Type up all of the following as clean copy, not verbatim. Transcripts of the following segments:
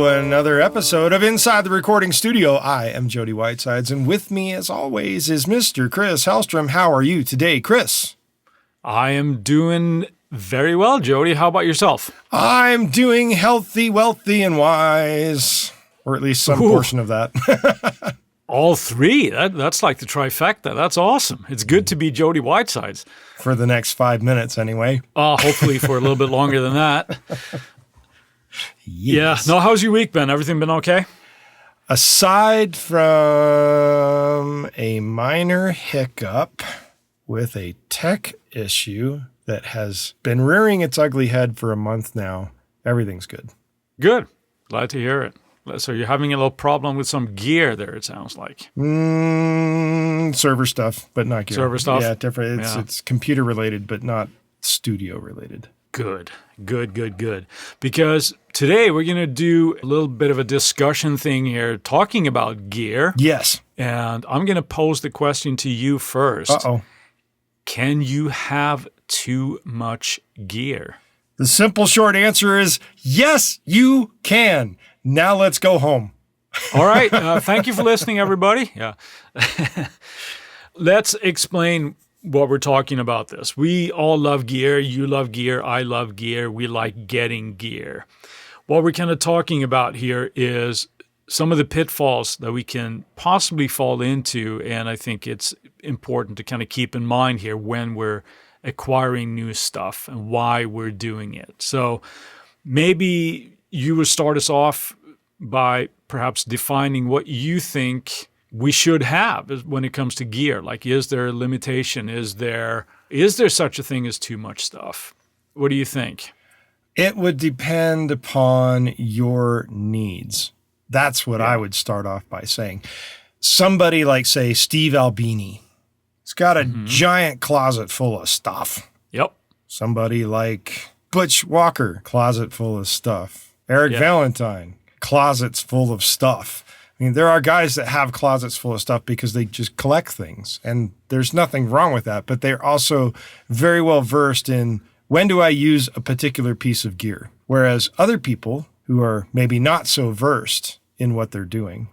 to another episode of Inside the Recording Studio. I am Jody Whitesides, and with me, as always, is Mr. Chris Hellstrom. How are you today, Chris? I am doing very well, Jody. How about yourself? I'm doing healthy, wealthy, and wise, or at least some portion of that. All three. That's like the trifecta. That's awesome. It's good to be Jody Whitesides. For the next 5 minutes, anyway. Hopefully for a little bit longer than that. Yes. Yeah. No, how's your week been? Everything been okay? Aside from a minor hiccup with a tech issue that has been rearing its ugly head for a month now, everything's good. Good. Glad to hear it. So you're having a little problem with some gear there, it sounds like. Server stuff, but not gear. Server stuff? Yeah, different. It's computer related, but not studio related. Good. Because today we're going to do a little bit of a discussion thing here, talking about gear. Yes. And I'm going to pose the question to you first. Uh-oh. Can you have too much gear? The simple short answer is yes, you can. Now let's go home. All right. Thank you for listening, everybody. Yeah. Let's explain what we're talking about this. We all love gear. You love gear. I love gear. We like getting gear. What we're kind of talking about here is some of the pitfalls that we can possibly fall into, and I think it's important to kind of keep in mind here when we're acquiring new stuff and why we're doing it. So maybe you would start us off by perhaps defining what you think we should have when it comes to gear. Like, is there a limitation? Is there such a thing as too much stuff? What do you think? It would depend upon your needs. That's what I would start off by saying. Somebody like, say, Steve Albini. He's got a giant closet full of stuff. Yep. Somebody like Butch Walker, closet full of stuff. Eric Valentine, closets full of stuff. I mean, there are guys that have closets full of stuff because they just collect things, and there's nothing wrong with that, but they're also very well versed in when do I use a particular piece of gear, whereas other people who are maybe not so versed in what they're doing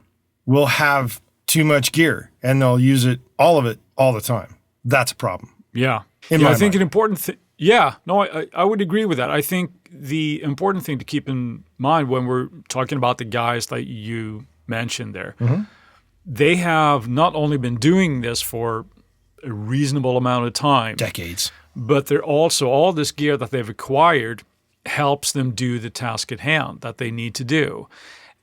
will have too much gear, and they'll use it, all of it, all the time. That's a problem. Yeah. I think an important thing. I would agree with that. I think the important thing to keep in mind when we're talking about the guys that you mentioned there, they have not only been doing this for a reasonable amount of time, decades, but they're also, all this gear that they've acquired helps them do the task at hand that they need to do.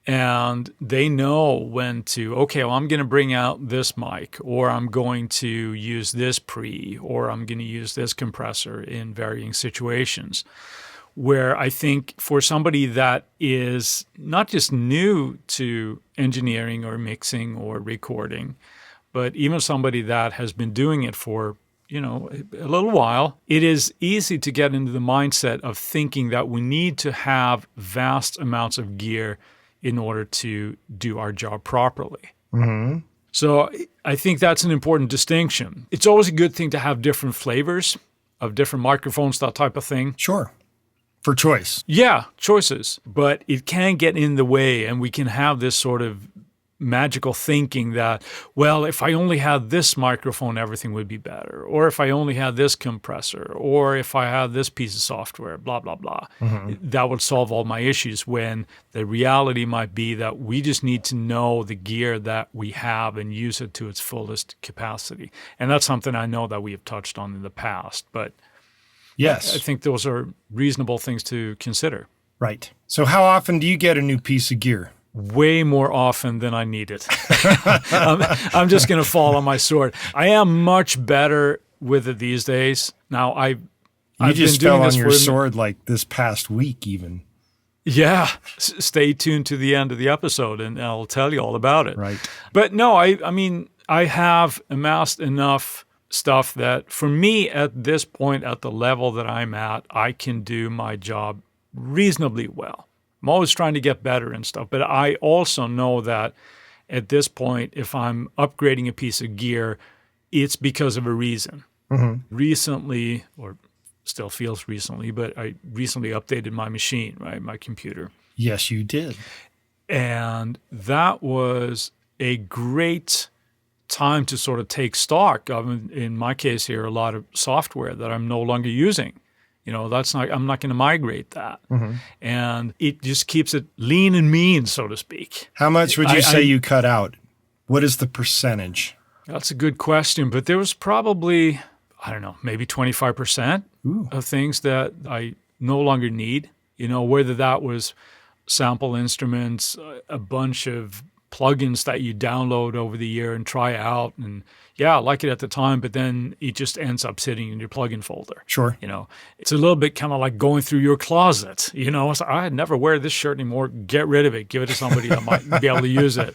And they know when to, I'm going to bring out this mic, or I'm going to use this pre, or I'm going to use this compressor in varying situations. Where I think for somebody that is not just new to engineering or mixing or recording, but even somebody that has been doing it for, a little while, it is easy to get into the mindset of thinking that we need to have vast amounts of gear in order to do our job properly. Mm-hmm. So I think that's an important distinction. It's always a good thing to have different flavors of different microphones, that type of thing. Sure. For choice. Yeah, choices. But it can get in the way, and we can have this sort of magical thinking that, well, if I only had this microphone, everything would be better. Or if I only had this compressor, or if I had this piece of software, blah, blah, blah. That would solve all my issues, when the reality might be that we just need to know the gear that we have and use it to its fullest capacity. And that's something I know that we have touched on in the past, but yes, I think those are reasonable things to consider. Right. So how often do you get a new piece of gear? Way more often than I need it. I'm just going to fall on my sword. I am much better with it these days. Now, I've just been doing fell on this your for sword like this past week even. Yeah. Stay tuned to the end of the episode, and I'll tell you all about it. Right. But no, I mean, I have amassed enough stuff that for me at this point, at the level that I'm at, I can do my job reasonably well. I'm always trying to get better and stuff, but I also know that at this point, if I'm upgrading a piece of gear, it's because of a reason. Recently, or still feels recently, but I recently updated my machine, right, my computer. Yes, you did. And that was a great time to sort of take stock of, in my case here, a lot of software that I'm no longer using. I'm not going to migrate that. And it just keeps it lean and mean, so to speak. How much would you say you cut out? What is the percentage? That's a good question, but there was probably, I don't know, maybe 25% of things that I no longer need, whether that was sample instruments, a bunch of plugins that you download over the year and try out. And yeah, I like it at the time, but then it just ends up sitting in your plugin folder. Sure. It's a little bit kind of like going through your closet. It's like, I never wear this shirt anymore. Get rid of it. Give it to somebody that might be able to use it.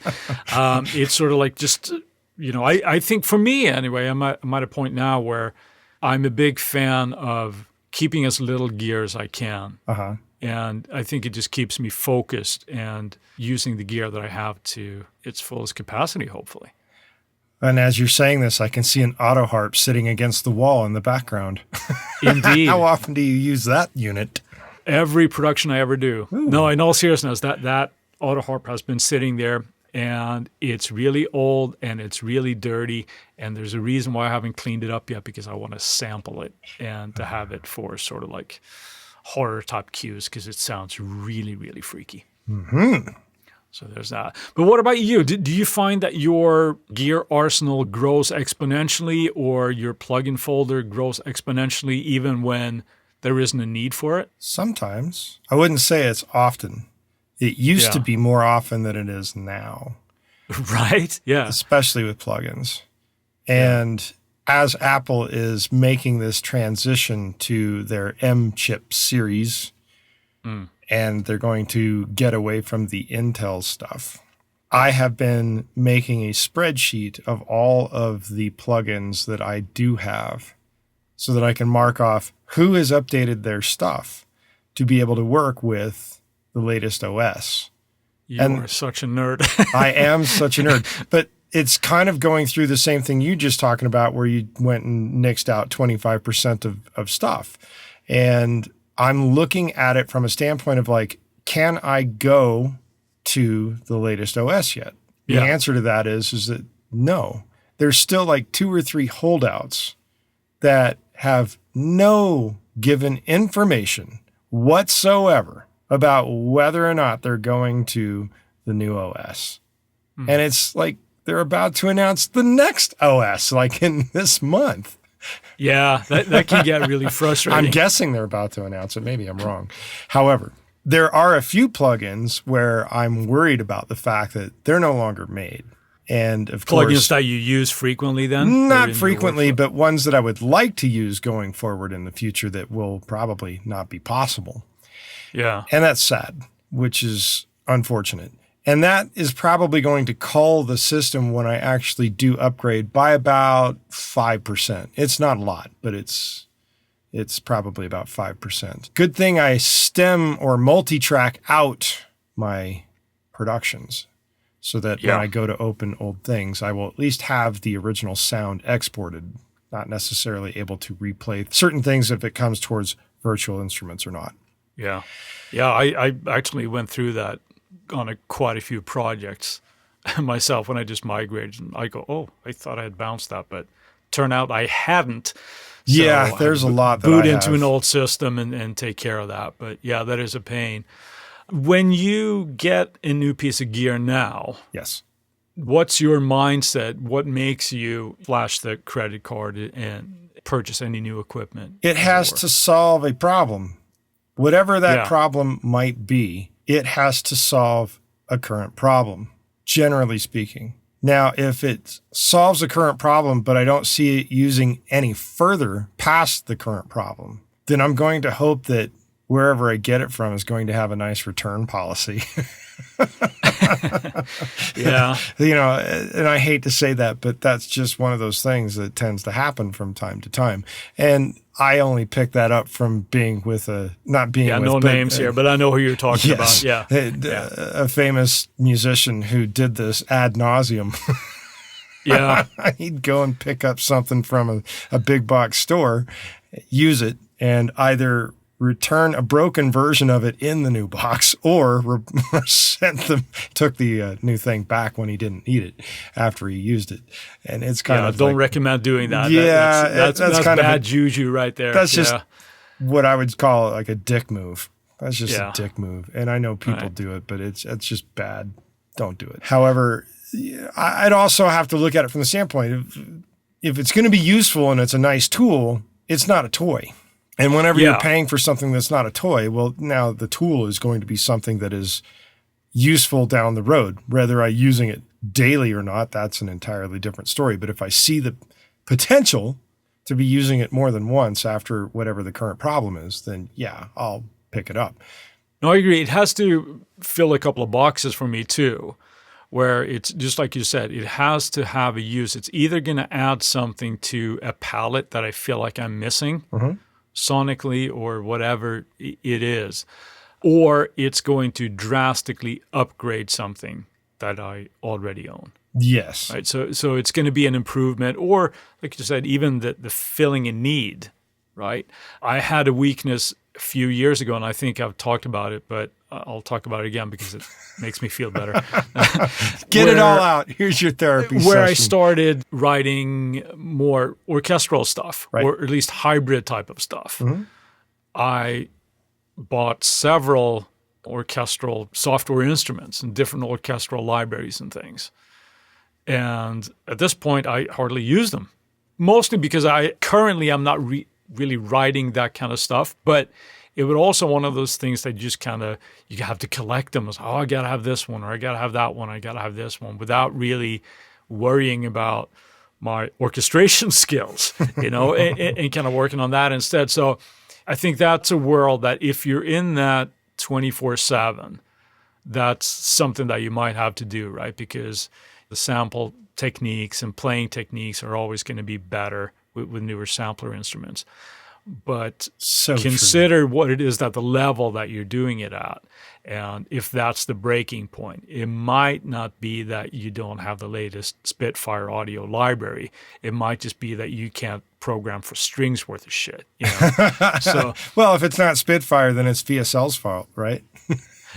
It's sort of like just, I think for me anyway, I'm at a point now where I'm a big fan of keeping as little gear as I can. And I think it just keeps me focused and using the gear that I have to its fullest capacity, hopefully. And as you're saying this, I can see an auto harp sitting against the wall in the background. Indeed. How often do you use that unit? Every production I ever do. Ooh. No, in all seriousness, that auto harp has been sitting there, and it's really old and it's really dirty. And there's a reason why I haven't cleaned it up yet, because I want to sample it and to have it for sort of like horror type cues, because it sounds really, really freaky. So there's that. But what about you? Do you find that your gear arsenal grows exponentially, or your plugin folder grows exponentially even when there isn't a need for it? Sometimes. I wouldn't say it's often. It used to be more often than it is now. Right? Yeah. Especially with plugins. And as Apple is making this transition to their M-chip series, and they're going to get away from the Intel stuff, I have been making a spreadsheet of all of the plugins that I do have so that I can mark off who has updated their stuff to be able to work with the latest OS. You are such a nerd. I am such a nerd. But it's kind of going through the same thing you just talking about, where you went and nixed out 25% of stuff. And I'm looking at it from a standpoint of like, can I go to the latest OS yet? The answer to that is that no. There's still like 2 or 3 holdouts that have no given information whatsoever about whether or not they're going to the new OS. And it's like they're about to announce the next OS, like in this month. Yeah, that can get really frustrating. I'm guessing they're about to announce it. Maybe I'm wrong. However, there are a few plugins where I'm worried about the fact that they're no longer made. And of course, plugins that you use frequently then? Not frequently, but ones that I would like to use going forward in the future that will probably not be possible. Yeah. And that's sad, which is unfortunate. And that is probably going to cull the system when I actually do upgrade by about 5%. It's not a lot, but it's probably about 5%. Good thing I stem or multi-track out my productions so that when I go to open old things, I will at least have the original sound exported, not necessarily able to replay certain things if it comes towards virtual instruments or not. Yeah. Yeah, I actually went through that on quite a few projects myself when I just migrated. And I go, oh, I thought I had bounced that, but turned out I hadn't. So yeah, there's a lot that boot I into have. an old system and take care of that. But yeah, that is a pain. When you get a new piece of gear now, yes, what's your mindset? What makes you flash the credit card and purchase any new equipment? It has to solve a problem. Whatever that problem might be, it has to solve a current problem, generally speaking. Now, if it solves a current problem, but I don't see it using any further past the current problem, then I'm going to hope that wherever I get it from is going to have a nice return policy. Yeah. And I hate to say that, but that's just one of those things that tends to happen from time to time. And I only picked that up from being with names here, but I know who you're talking about. Yeah. A famous musician who did this ad nauseum. Yeah. He'd go and pick up something from a big box store, use it, and either return a broken version of it in the new box, or took the new thing back when he didn't need it after he used it. And it's kind of don't recommend doing that. Yeah, that's kind of bad juju right there. That's just what I would call like a dick move. That's just a dick move. And I know people do it, but it's just bad. Don't do it. However, I'd also have to look at it from the standpoint of if it's going to be useful and it's a nice tool, it's not a toy. And whenever you're paying for something that's not a toy, well, now the tool is going to be something that is useful down the road. Whether I'm using it daily or not, that's an entirely different story. But if I see the potential to be using it more than once after whatever the current problem is, then yeah, I'll pick it up. No, I agree. It has to fill a couple of boxes for me too, where it's just like you said, it has to have a use. It's either going to add something to a palette that I feel like I'm missing sonically or whatever it is, or it's going to drastically upgrade something that I already own. Yes. Right. So it's going to be an improvement, or like you said, even the filling a need, right? I had a weakness a few years ago, and I think I've talked about it, but I'll talk about it again because it makes me feel better. Get it all out. Here's your therapy Where session. I started writing more orchestral stuff, or at least hybrid type of stuff. I bought several orchestral software instruments and different orchestral libraries and things. And at this point, I hardly use them, mostly because I'm not really writing that kind of stuff, but it would also one of those things that just kind of, you have to collect them as, I got to have this one, or I got to have that one, I got to have this one, without really worrying about my orchestration skills, and kind of working on that instead. So I think that's a world that if you're in that 24/7, that's something that you might have to do, right? Because the sample techniques and playing techniques are always going to be better with newer sampler instruments. But consider what it is, that the level that you're doing it at. And if that's the breaking point, it might not be that you don't have the latest Spitfire audio library. It might just be that you can't program for strings worth of shit. So, well, if it's not Spitfire, then it's VSL's fault, right?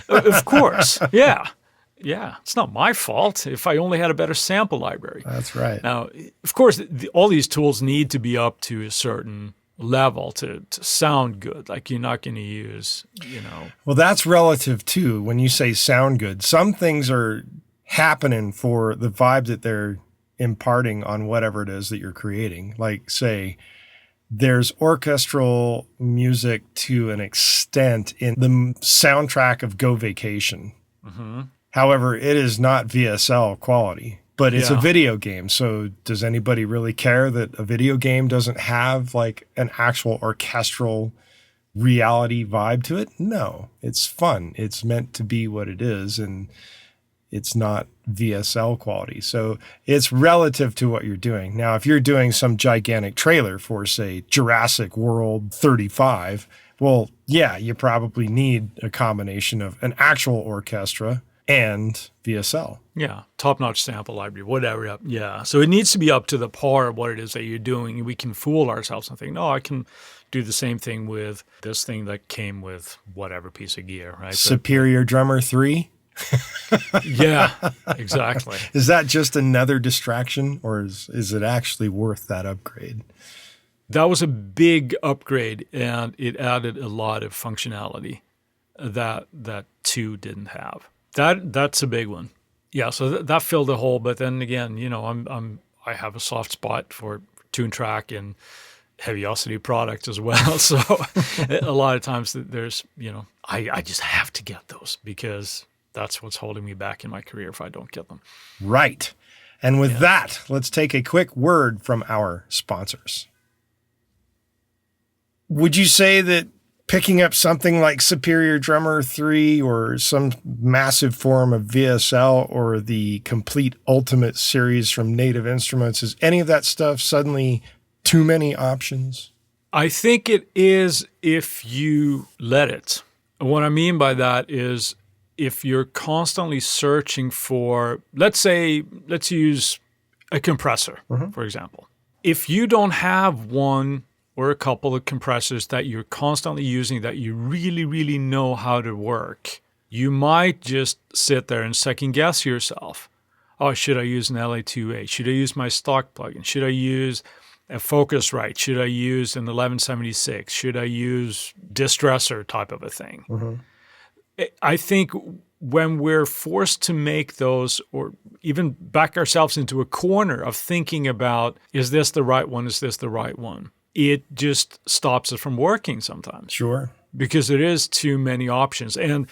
Of course. Yeah. Yeah, it's not my fault if I only had a better sample library. That's right. Now, of course, all these tools need to be up to a certain level to sound good. Like, you're not going to use, Well, that's relative too. When you say sound good, some things are happening for the vibe that they're imparting on whatever it is that you're creating. Like, say, there's orchestral music to an extent in the soundtrack of Go Vacation. However, it is not VSL quality, but it's a video game. So does anybody really care that a video game doesn't have like an actual orchestral reality vibe to it? No, it's fun. It's meant to be what it is, and it's not VSL quality. So it's relative to what you're doing. Now, if you're doing some gigantic trailer for, say, Jurassic World 35, well, yeah, you probably need a combination of an actual orchestra and VSL. Yeah, top-notch sample library, whatever. Yeah, so it needs to be up to the par of what it is that you're doing. We can fool ourselves and think, no, I can do the same thing with this thing that came with whatever piece of gear, right? Superior Drummer 3? Yeah, exactly. Is that just another distraction, or is it actually worth that upgrade? That was a big upgrade, and it added a lot of functionality that 2 didn't have. That's a big one. Yeah, so that filled a hole. But then again, I have a soft spot for tune track and Heaviosity products as well. So a lot of times there's, I just have to get those because that's what's holding me back in my career if I don't get them. Right. And with that, let's take a quick word from our sponsors. Would you say that picking up something like Superior Drummer 3 or some massive form of VSL or the complete Ultimate series from Native Instruments, is any of that stuff suddenly too many options? I think it is if you let it. What I mean by that is if you're constantly searching for, let's use a compressor, for example. If you don't have one or a couple of compressors that you're constantly using that you really, really know how to work, you might just sit there and second guess yourself. Oh, should I use an LA2A? Should I use my stock plugin? Should I use a Focusrite? Should I use an 1176? Should I use distressor type of a thing? I think when we're forced to make those, or even back ourselves into a corner of thinking about, is this the right one? Is this the right one? It just stops us from working sometimes. Sure. Because there is too many options. And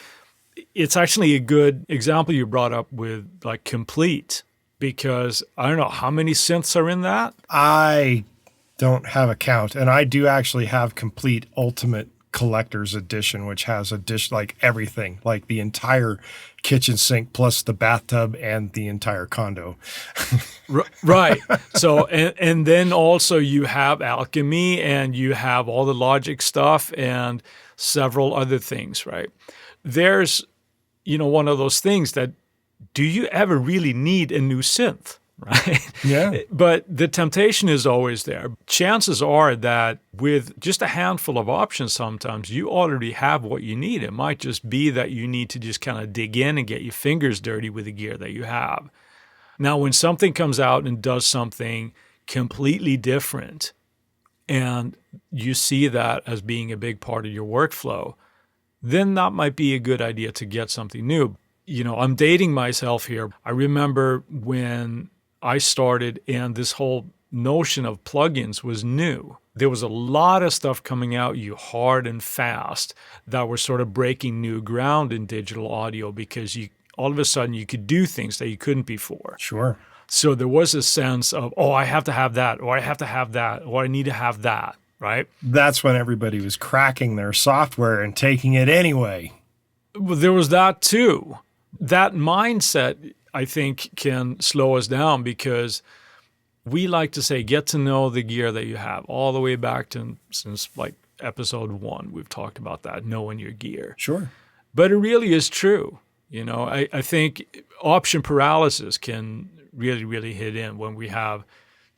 it's actually a good example you brought up with like Complete, because I don't know how many synths are in that. I don't have a count, and I do actually have Complete Ultimate Collector's Edition, which has like everything, like the entire kitchen sink plus the bathtub and the entire condo. Right. So, and then also you have Alchemy and you have all the Logic stuff and several other things, right? There's, one of those things that, do you ever really need a new synth? Right? Yeah. But the temptation is always there. Chances are that with just a handful of options, sometimes you already have what you need. It might just be that you need to just kind of dig in and get your fingers dirty with the gear that you have. Now, when something comes out and does something completely different, and you see that as being a big part of your workflow, then that might be a good idea to get something new. I'm dating myself here. I remember when I started and this whole notion of plugins was new. There was a lot of stuff coming out hard and fast that were sort of breaking new ground in digital audio, because all of a sudden you could do things that you couldn't before. Sure. So there was a sense of, I have to have that, or I have to have that, or I need to have that, right? That's when everybody was cracking their software and taking it anyway. Well, there was that too. That mindset, I think, can slow us down, because we like to say, get to know the gear that you have, all the way back to since like episode 1, we've talked about that, knowing your gear. Sure. But it really is true. I think option paralysis can really, really hit in when we have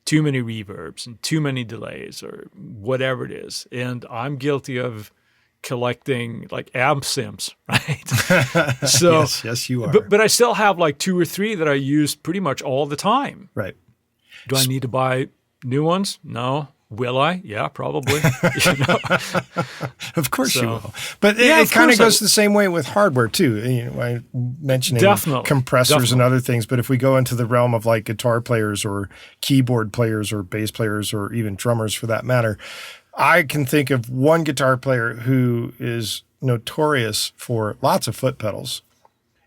too many reverbs and too many delays or whatever it is. And I'm guilty of collecting like amp sims, right? So yes, you are. But I still have like 2 or 3 that I use pretty much all the time. Right. Do I need to buy new ones? No. Will I? Yeah, probably. Of course you will. But it kind of goes the same way with hardware too. I'm mentioning compressors and other things, but if we go into the realm of like guitar players or keyboard players or bass players or even drummers for that matter, I can think of one guitar player who is notorious for lots of foot pedals,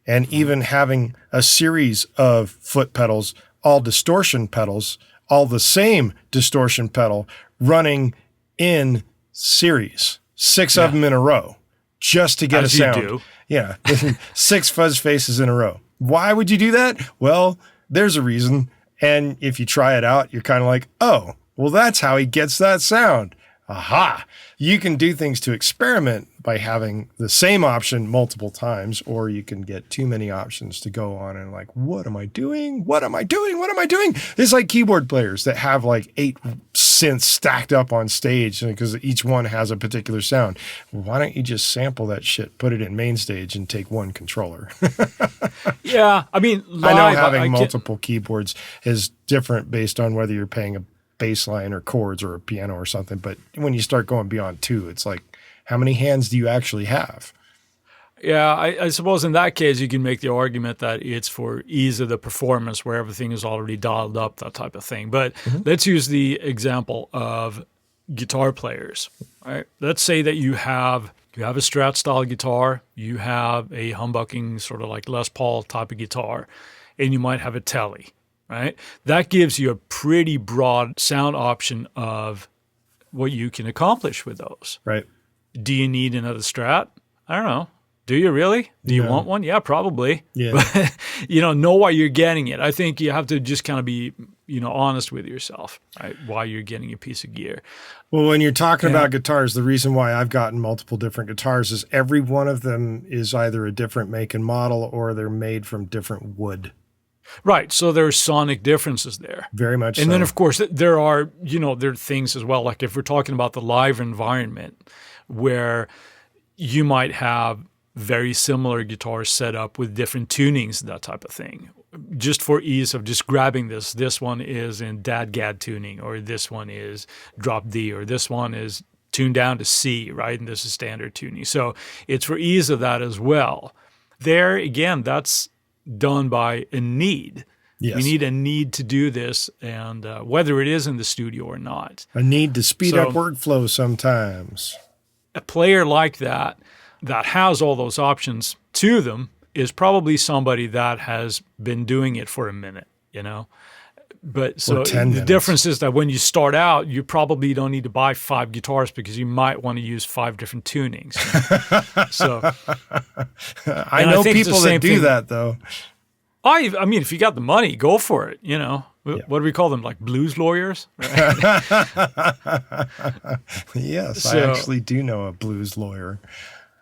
and even having a series of foot pedals, all distortion pedals, all the same distortion pedal running in series, 6 of them in a row, just to get a sound. You do. Yeah, 6 fuzz faces in a row. Why would you do that? Well, there's a reason. And if you try it out, you're kind of like, oh, well, that's how he gets that sound. Aha! You can do things to experiment by having the same option multiple times, or you can get too many options to go on and like, what am I doing? What am I doing? What am I doing? It's like keyboard players that have like 8 synths stacked up on stage because each one has a particular sound. Why don't you just sample that shit, put it in main stage, and take one controller? Yeah, I mean, I know having multiple keyboards is different based on whether you're paying a bass line or chords or a piano or something. But when you start going beyond 2, it's like, how many hands do you actually have? Yeah, I suppose in that case, you can make the argument that it's for ease of the performance where everything is already dialed up, that type of thing. But let's use the example of guitar players, right? Let's say that you have a Strat style guitar, you have a humbucking sort of like Les Paul type of guitar, and you might have a Tele. Right? That gives you a pretty broad sound option of what you can accomplish with those. Right. Do you need another Strat? I don't know. Do you really? Do you want one? Yeah, probably. Yeah. But, know why you're getting it. I think you have to just kind of be, honest with yourself, right? Why you're getting a piece of gear. Well, when you're talking about guitars, the reason why I've gotten multiple different guitars is every one of them is either a different make and model or they're made from different wood. Right. So there's sonic differences there. Very much And so. then, of course, there are things as well. Like if we're talking about the live environment where you might have very similar guitars set up with different tunings, that type of thing. Just for ease of just grabbing this one is in DAD-GAD tuning, or this one is drop D, or this one is tuned down to C, right? And this is standard tuning. So it's for ease of that as well. There, again, that's done by a need. Yes. We need a need to do this, and whether it is in the studio or not. A need to speed up workflow sometimes. A player like that has all those options to them is probably somebody that has been doing it for a minute, But so the difference is that when you start out, you probably don't need to buy 5 guitars because you might want to use 5 different tunings. So I know people that do that, though. I mean, if you got the money, go for it. Yeah. What do we call them? Like blues lawyers? Right? Yes, I actually do know a blues lawyer.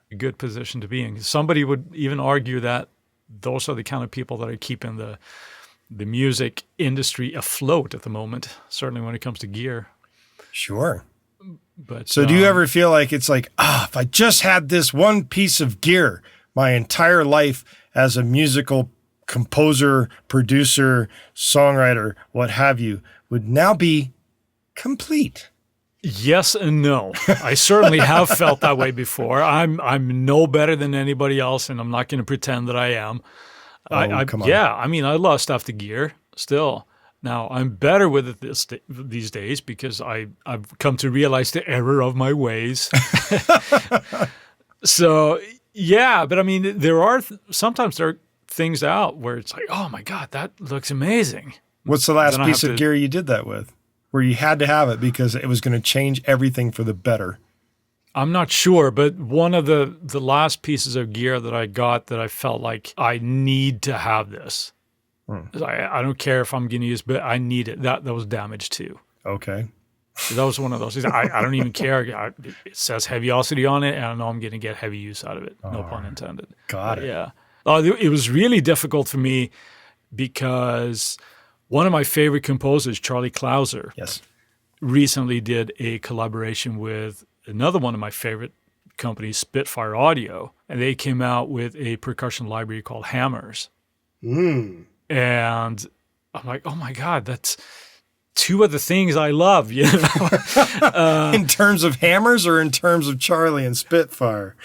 A good position to be in. Somebody would even argue that those are the kind of people that are keeping the music industry afloat at the moment, certainly when it comes to gear. Sure. But so do you ever feel like it's like, if I just had this one piece of gear, my entire life as a musical composer, producer, songwriter, what have you, would now be complete? Yes and no. I certainly have felt that way before. I'm no better than anybody else, and I'm not going to pretend that I am. Come on. Yeah, I mean, I love stuff to gear still. Now, I'm better with it these days because I've come to realize the error of my ways. So, yeah, but I mean, sometimes there are things out where it's like, oh my God, that looks amazing. What's the last piece of gear you did that with? Where you had to have it because it was going to change everything for the better? I'm not sure, but one of the last pieces of gear that I got that I felt like I need to have this. I don't care if I'm going to use, but I need it. That was damaged too. Okay. That was one of those things. I don't even care. It says heaviosity on it, and I know I'm going to get heavy use out of it. No pun intended. Got it. Yeah. It was really difficult for me because one of my favorite composers, Charlie Clouser, yes, recently did a collaboration with another one of my favorite companies, Spitfire Audio, and they came out with a percussion library called Hammers. And I'm like, oh my God, that's 2 of the things I love, in terms of hammers or in terms of Charlie and Spitfire?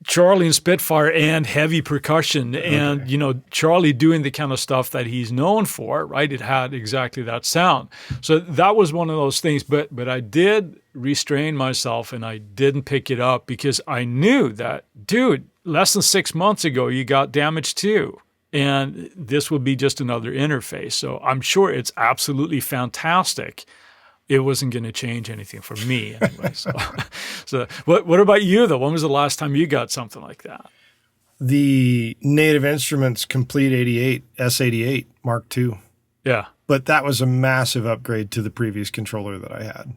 Charlie and Spitfire and heavy percussion. Okay. And, Charlie doing the kind of stuff that he's known for, right? It had exactly that sound. So that was one of those things. But I did restrain myself and I didn't pick it up because I knew that, dude, less than 6 months ago, you got damaged too. And this would be just another interface. So I'm sure it's absolutely fantastic. It wasn't going to change anything for me anyway. So what about you, though? When was the last time you got something like that? The Native Instruments Complete 88, S88 Mark II. Yeah. But that was a massive upgrade to the previous controller that I had.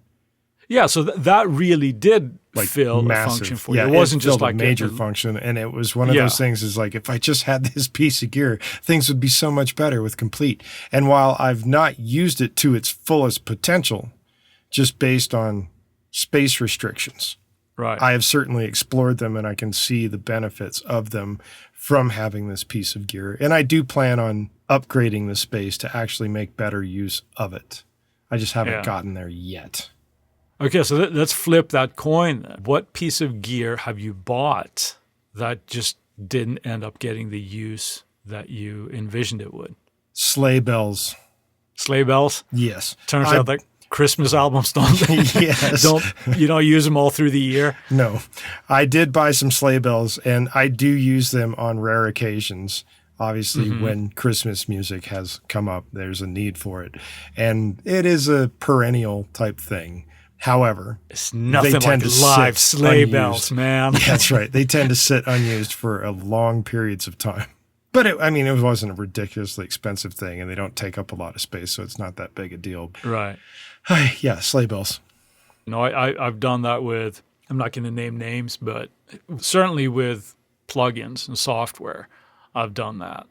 Yeah, so that really did fill a function for you. Yeah, it wasn't just like a major function, and it was one of those things is like, if I just had this piece of gear, things would be so much better with Complete. And while I've not used it to its fullest potential, just based on space restrictions, right, I have certainly explored them, and I can see the benefits of them from having this piece of gear. And I do plan on upgrading the space to actually make better use of it. I just haven't gotten there yet. Okay, so let's flip that coin then. What piece of gear have you bought that just didn't end up getting the use that you envisioned it would? Sleigh bells. Sleigh bells? Yes. Turns out that Christmas albums don't use them all through the year. No. I did buy some sleigh bells, and I do use them on rare occasions. Obviously, when Christmas music has come up, there's a need for it. And it is a perennial type thing. However, it's nothing like live sleigh bells, man. That's right. They tend to sit unused for long periods of time. But it wasn't a ridiculously expensive thing, and they don't take up a lot of space, so it's not that big a deal. Right. Yeah, sleigh bells. No, I've done that with, I'm not going to name names, but certainly with plugins and software, I've done that.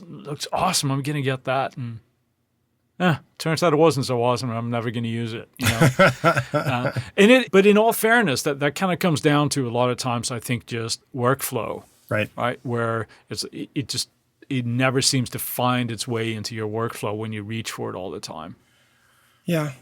looks awesome. I'm going to get that. And turns out it wasn't so awesome. I'm never going to use it. But in all fairness, that kind of comes down to a lot of times, I think, just workflow. Right. Where it never seems to find its way into your workflow when you reach for it all the time. Yeah,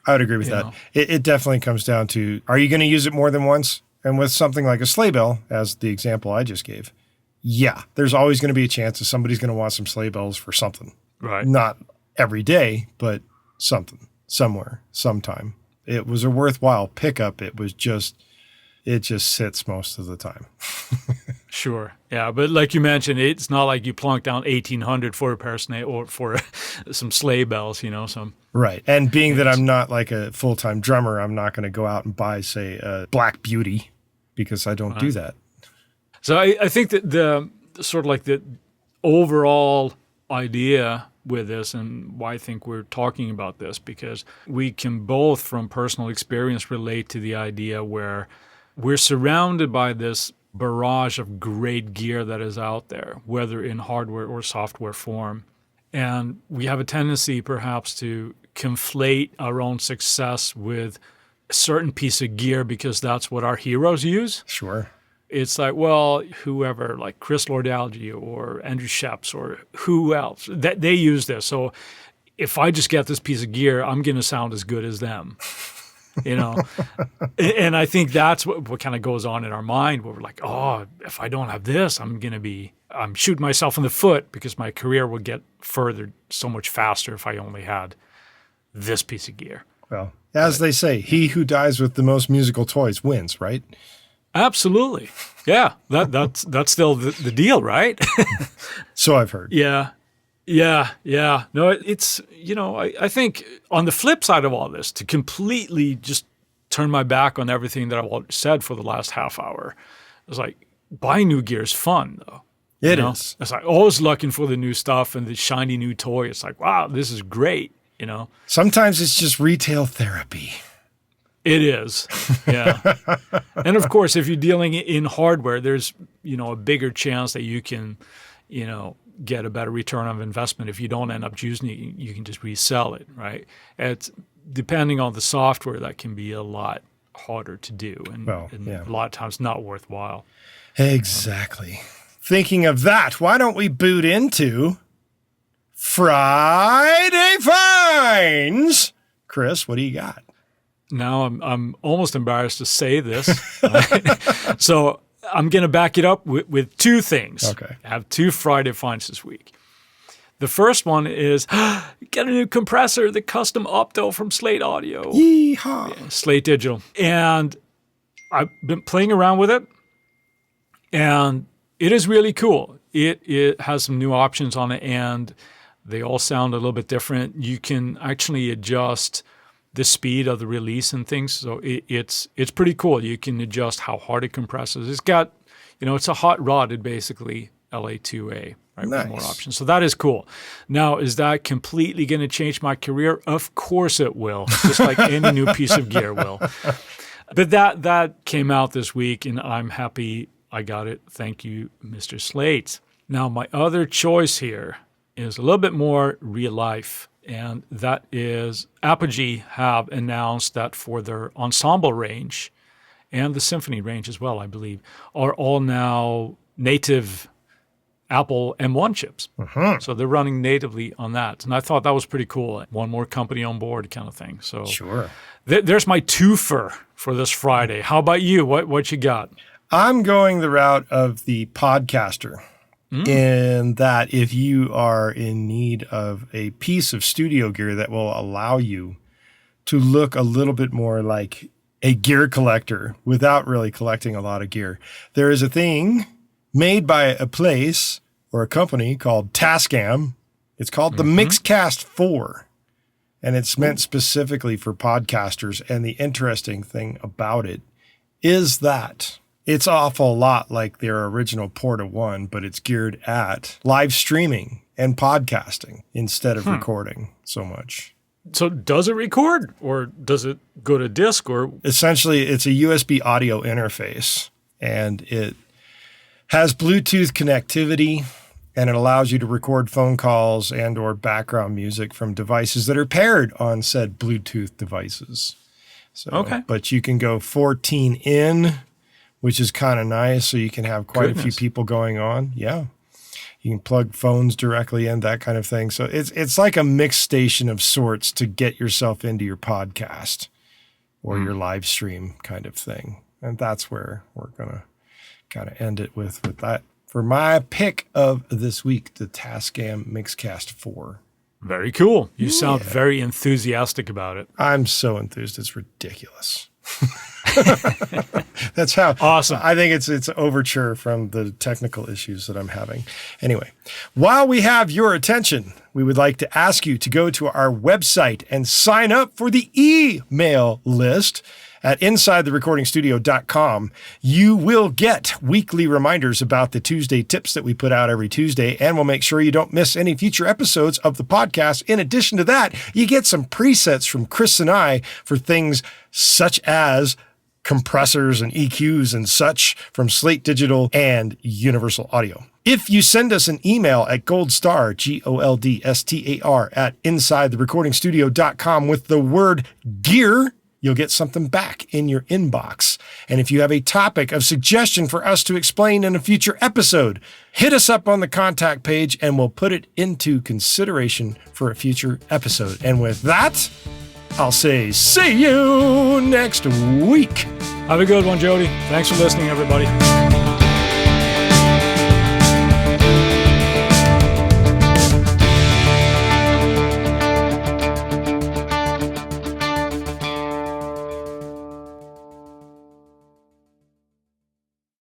I would agree with that. It definitely comes down to, are you going to use it more than once? And with something like a sleigh bell, as the example I just gave, yeah, there's always going to be a chance that somebody's going to want some sleigh bells for something. Right. Not every day, but something, somewhere, sometime. It was a worthwhile pickup. It just sits most of the time. Sure. Yeah. But like you mentioned, it's not like you plunk down 1,800 for a pair of sleigh or for some sleigh bells, some. Right. And being that I'm not like a full-time drummer, I'm not going to go out and buy, say, a Black Beauty because I don't do that. So I think that the sort of like the overall idea with this, and why I think we're talking about this, because we can both from personal experience relate to the idea where we're surrounded by this barrage of great gear that is out there, whether in hardware or software form. And we have a tendency perhaps to conflate our own success with a certain piece of gear because that's what our heroes use. Sure. It's like, well, whoever, like Chris Lord-Alge or Andrew Sheps or who else, they use this. So if I just get this piece of gear, I'm going to sound as good as them. And I think that's what kind of goes on in our mind where we're like, oh, if I don't have this, I'm shooting myself in the foot because my career would get furthered so much faster if I only had this piece of gear. Well, as they say, he who dies with the most musical toys wins, right? Absolutely. Yeah. That's still the deal, right? So I've heard. Yeah. No, it's, I think on the flip side of all this, to completely just turn my back on everything that I've said for the last half hour, it's like buying new gear is fun, though. It is. It's like always looking for the new stuff and the shiny new toy. It's like, wow, this is great, Sometimes it's just retail therapy. It is. Yeah. And of course, if you're dealing in hardware, there's, a bigger chance that you can, get a better return on investment. If you don't end up using it, you can just resell it, right? It's depending on the software, that can be a lot harder to do and a lot of times not worthwhile. Exactly. Thinking of that, why don't we boot into Friday Finds? Chris, what do you got? Now I'm almost embarrassed to say this. So I'm going to back it up with two things. Okay. I have two Friday finds this week. The first one is get a new compressor, the custom Opto from Slate Audio. Yeehaw. Yeah, Slate Digital. And I've been playing around with it, and it is really cool. It has some new options on it, and they all sound a little bit different. You can actually adjust the speed of the release and things. So it's pretty cool. You can adjust how hard it compresses. It's got, it's a hot rodded basically LA2A, right? Nice. With more options. So that is cool. Now, is that completely going to change my career? Of course it will, just like any new piece of gear will. But that came out this week, and I'm happy I got it. Thank you, Mr. Slate. Now, my other choice here is a little bit more real life. And that is Apogee have announced that for their ensemble range and the symphony range as well, I believe, are all now native Apple M1 chips. Uh-huh. So they're running natively on that. And I thought that was pretty cool. One more company on board kind of thing. So sure. There's my twofer for this Friday. How about you? What you got? I'm going the route of the podcaster. In that if you are in need of a piece of studio gear that will allow you to look a little bit more like a gear collector without really collecting a lot of gear, there is a thing made by a place or a company called Tascam. It's called the Mixcast 4, and it's meant specifically for podcasters. And the interesting thing about it is that it's awful lot like their original Porta 1, but it's geared at live streaming and podcasting instead of recording so much. So does it record, or does it go to disc? Or essentially, it's a USB audio interface, and it has Bluetooth connectivity. and it allows you to record phone calls and or background music from devices that are paired on said Bluetooth devices. So, Okay. But you can go 14 in, which is kind of nice. So you can have quite a few people going on. Yeah. You can plug phones directly in, that kind of thing. So it's like a mix station of sorts to get yourself into your podcast or your live stream kind of thing. And that's where we're going to kind of end it with that. For my pick of this week, the Tascam Mixcast 4. Very cool. You sound very enthusiastic about it. I'm so enthused. It's ridiculous. That's how awesome. I think it's overture from the technical issues that I'm having. Anyway, while we have your attention, we would like to ask you to go to our website and sign up for the email list at InsideTheRecordingStudio.com. You will get weekly reminders about the Tuesday tips that we put out every Tuesday, and we'll make sure you don't miss any future episodes of the podcast. In addition to that, you get some presets from Chris and I for things such as compressors and EQs and such from Slate Digital and Universal Audio. If you send us an email at goldstar, GOLDSTAR, at InsideTheRecordingStudio.com with the word gear, you'll get something back in your inbox. And if you have a topic of suggestion for us to explain in a future episode, hit us up on the contact page and we'll put it into consideration for a future episode. And with that, I'll say see you next week. Have a good one, Jody. Thanks for listening, everybody.